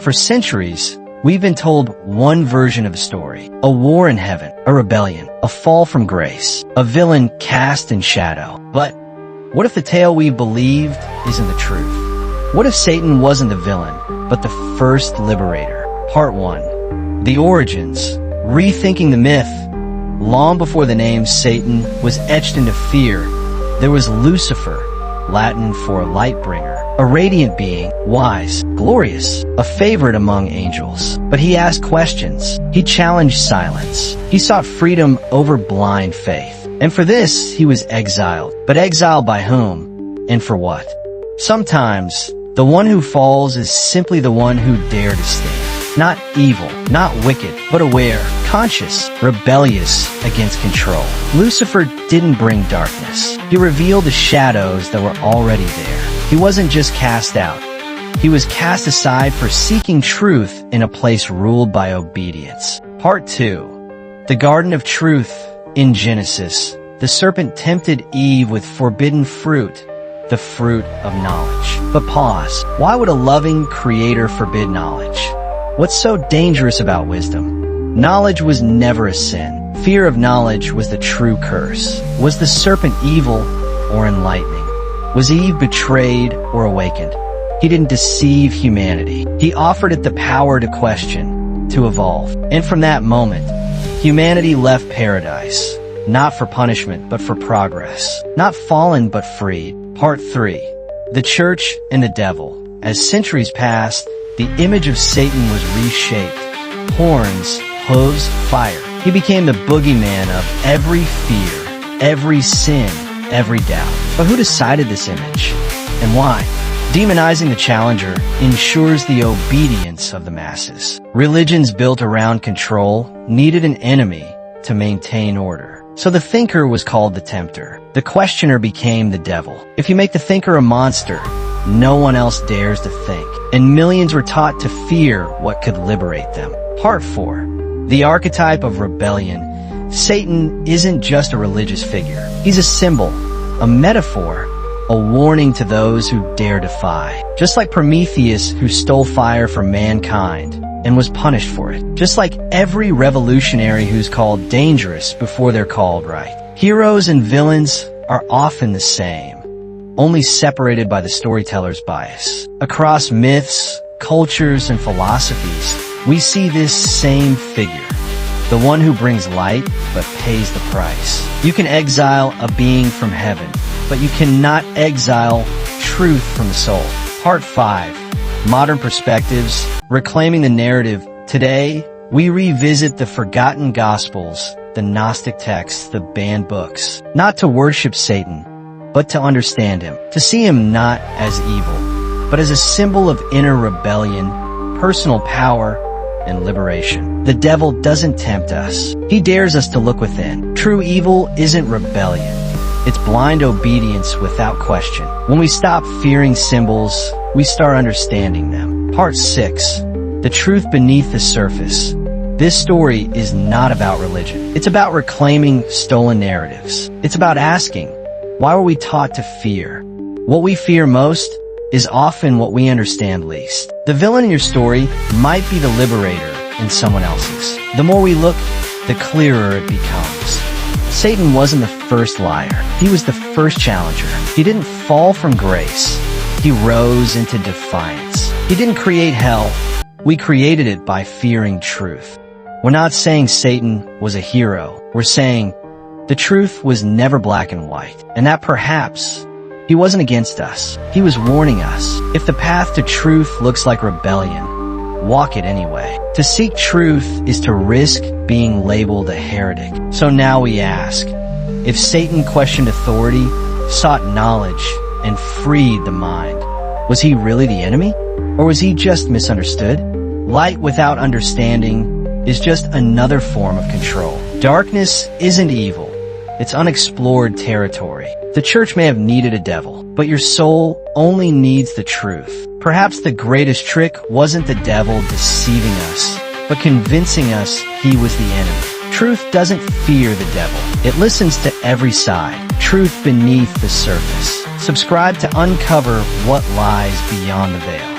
For centuries, we've been told one version of the story. A war in heaven, a rebellion, a fall from grace, a villain cast in shadow. But what if the tale we believed isn't the truth? What if Satan wasn't the villain, but the first liberator? Part 1. The Origins. Rethinking the myth. Long before the name Satan was etched into fear, there was Lucifer, Latin for light bringer, a radiant being, wise, glorious, a favorite among angels. But he asked questions. He challenged silence. He sought freedom over blind faith. And for this, he was exiled. But exiled by whom? And for what? Sometimes, the one who falls is simply the one who dared to stand. Not evil, not wicked, but aware, conscious, rebellious against control. Lucifer didn't bring darkness. He revealed the shadows that were already there. He wasn't just cast out. He was cast aside for seeking truth in a place ruled by obedience. Part 2. The Garden of Truth. In Genesis, the serpent tempted Eve with forbidden fruit, the fruit of knowledge. But pause. Why would a loving creator forbid knowledge? What's so dangerous about wisdom? Knowledge was never a sin. Fear of knowledge was the true curse. Was the serpent evil or enlightening? Was Eve betrayed or awakened? He didn't deceive humanity. He offered it the power to question, to evolve. And from that moment, humanity left paradise. Not for punishment, but for progress. Not fallen, but freed. Part 3. The Church and the Devil. As centuries passed, the image of Satan was reshaped. Horns, hooves, fire. He became the boogeyman of every fear, every sin, every doubt. But who decided this image? And why? Demonizing the challenger ensures the obedience of the masses. Religions built around control needed an enemy to maintain order. So the thinker was called the tempter. The questioner became the devil. If you make the thinker a monster, no one else dares to think. And millions were taught to fear what could liberate them. Part 4. The archetype of rebellion. Satan isn't just a religious figure. He's a symbol, a metaphor, a warning to those who dare defy. Just like Prometheus, who stole fire from mankind and was punished for it. Just like every revolutionary who's called dangerous before they're called right. Heroes and villains are often the same, only separated by the storyteller's bias. Across myths, cultures, and philosophies, we see this same figure. The one who brings light, but pays the price. You can exile a being from heaven, but you cannot exile truth from the soul. Part 5. Modern Perspectives. Reclaiming the narrative. Today, we revisit the forgotten Gospels, the Gnostic texts, the banned books. Not to worship Satan, but to understand him. To see him not as evil, but as a symbol of inner rebellion, personal power, and liberation. The devil doesn't tempt us. He dares us to look within. True evil isn't rebellion. It's blind obedience without question. When we stop fearing symbols, we start understanding them. Part 6. The Truth Beneath the Surface. This story is not about religion. It's about reclaiming stolen narratives. It's about asking, why were we taught to fear? What we fear most is often what we understand least. The villain in your story might be the liberator in someone else's. The more we look, the clearer it becomes. Satan wasn't the first liar. He was the first challenger. He didn't fall from grace. He rose into defiance. He didn't create hell. We created it by fearing truth. We're not saying Satan was a hero. We're saying the truth was never black and white, and that perhaps he wasn't against us. He was warning us. If the path to truth looks like rebellion, walk it anyway. To seek truth is to risk being labeled a heretic. So now we ask, if Satan questioned authority, sought knowledge, and freed the mind, was he really the enemy? Or was he just misunderstood? Light without understanding is just another form of control. Darkness isn't evil. It's unexplored territory. The church may have needed a devil, but your soul only needs the truth. Perhaps the greatest trick wasn't the devil deceiving us, but convincing us he was the enemy. Truth doesn't fear the devil. It listens to every side. Truth beneath the surface. Subscribe to uncover what lies beyond the veil.